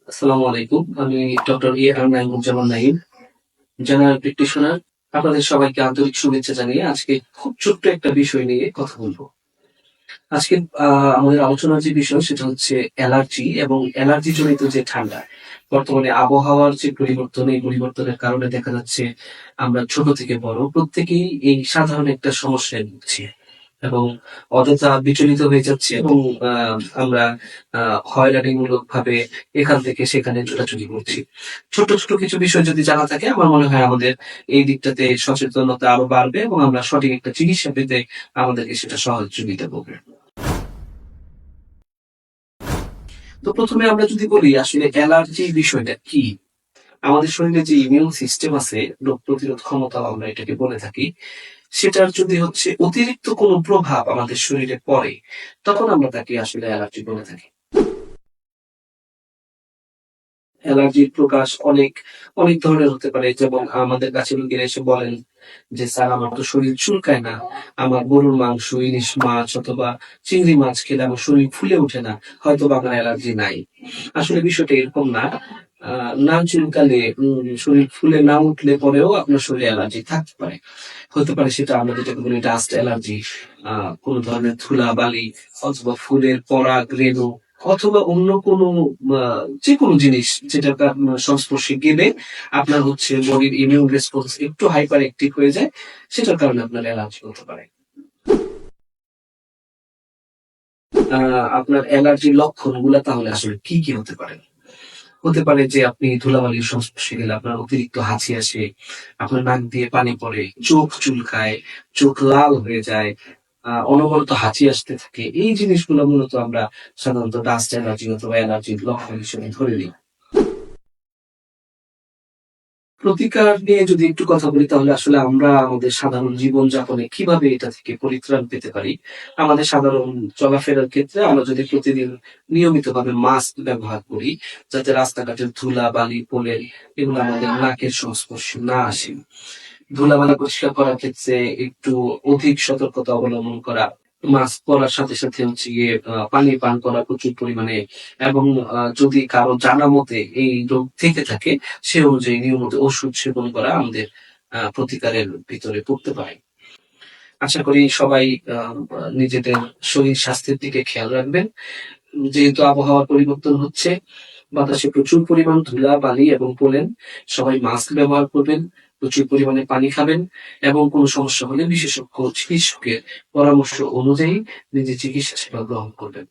আসসালামু আলাইকুম। আমি doctor Naimuzzaman Naim, general practitioner. আপনাদের সবাইকে আন্তরিক শুভেচ্ছা জানিয়ে আজকে খুব ছোট্ট একটা বিষয় নিয়ে কথা বলবো। আজকে আমাদের আলোচনার যে বিষয় সেটা হচ্ছে অ্যালার্জি এবং অ্যালার্জি জনিত যে ঠান্ডা। বর্তমানে আবহাওয়ার যে পরিবর্তন, এই পরিবর্তনের কারণে দেখা যাচ্ছে আমরা ছোট থেকে বড় প্রত্যেকেই এই সাধারণ একটা সমস্যায় ভুগছি এবং অযথা বিচলিত হয়ে যাচ্ছে এবং আমরা হয়রানিমূলক ভাবে এখান থেকে সেখানে ছোটাছুটি করছি। ছোট ছোট কিছু বিষয় যদি জানা থাকে আমার মনে হয় আমাদের এই দিকটাতে সচেতনতা আরো বাড়বে এবং আমরা সঠিক একটা চিকিৎসা পেতে আমাদেরকে সেটা সহযোগিতা করবে। তো প্রথমে আমরা যদি বলি আসলে অ্যালার্জি বিষয়টা কি, আমাদের শরীরে যে ইমিউন সিস্টেম আছে, রোগ প্রতিরোধ ক্ষমতা আমরা এটাকে বলে থাকি, সেটার যদি হচ্ছে অতিরিক্ত কোনো প্রভাব আমাদের শরীরে পড়ে, তখন আমরা তাকে আসলে অ্যালার্জি বলে থাকি। অ্যালার্জির প্রকাশ অনেক অনেক ধরনের হতে পারে, যেমন আমাদের কাছে রোগীরা এসে বলেন যে স্যার আমার তো শরীর চুলকায় না, আমার গরুর মাংস, ইলিশ মাছ অথবা চিংড়ি মাছ খেলে আমার শরীর ফুলে ওঠে না, হয়তো বা আমার অ্যালার্জি নাই। আসলে বিষয়টা এরকম না। না চুলকালে, শরীর ফুলে না উঠলে পরেও আপনার শরীরে অ্যালার্জি থাকতে পারে। হতে পারে সেটা আমরা যেটাকে বলি ডাস্ট অ্যালার্জি, কোন ধরনের ধুলা বালি অথবা ফুলের পরাগ রেণু অথবা অন্য কোনো যে কোনো জিনিস যেটা আপনার সংস্পর্শে গেলে আপনার হচ্ছে বডির ইমিউন রেসপন্স একটু হাইপার অ্যাক্টিভ হয়ে যায়, সেটার কারণে আপনার অ্যালার্জি হতে পারে। আপনার অ্যালার্জির লক্ষণগুলো তাহলে আসলে কি কি হতে পারে? হতে পারে যে আপনি ধুলাবালির সংস্পর্শে গেলে আপনার অতিরিক্ত হাঁচি আসে, আপনার নাক দিয়ে পানি পড়ে, চোখ চুলকায়, চোখ লাল হয়ে যায়, অনবরত হাঁচি আসতে থাকে। এই জিনিসগুলো মূলত আমরা সাধারণত ডাস্ট অ্যালার্জি অথবা অ্যালার্জির লক্ষণ হিসেবে ধরে নিই। প্রতিকার নিয়ে যদি একটু কথা বলি তাহলে আসলে আমরা আমাদের সাধারণ জীবনযাপনে কিভাবে এটা থেকে পরিত্রাণ পেতে পারি। আমাদের সাধারণ চলাফেরার ক্ষেত্রে আমরা যদি প্রতিদিন নিয়মিতভাবে মাস্ক ব্যবহার করি, যাতে রাস্তাঘাটের ধুলা বালি পোলেন এগুলো আমাদের নাকের সংস্পর্শে না আসে। ধুলাবালি পরিষ্কার করার ক্ষেত্রে একটু অধিক সতর্কতা অবলম্বন করা, মাস্ক পরার সাথে সাথে হচ্ছে গিয়ে পানি পান করা প্রচুর পরিমাণে, এবং যদি কারো জানা মতে এই রোগ থেকে থাকে সে অনুযায়ী নিয়মিত ওষুধ সেবন করা আমাদের প্রতিকারের ভিতরে পড়তে পারে। আশা করি সবাই নিজেদের শরীর স্বাস্থ্যের দিকে খেয়াল রাখবেন। যেহেতু আবহাওয়ার পরিবর্তন হচ্ছে, বাতাসে প্রচুর পরিমাণ ধুলা বালি এবং পোলেন, সবাই মাস্ক ব্যবহার করবেন, প্রচুর পরিমাণে পানি খাবেন এবং কোনো সমস্যা হলে বিশেষজ্ঞ চিকিৎসকের পরামর্শ অনুযায়ী নিজের চিকিৎসা সেবা গ্রহণ করবেন।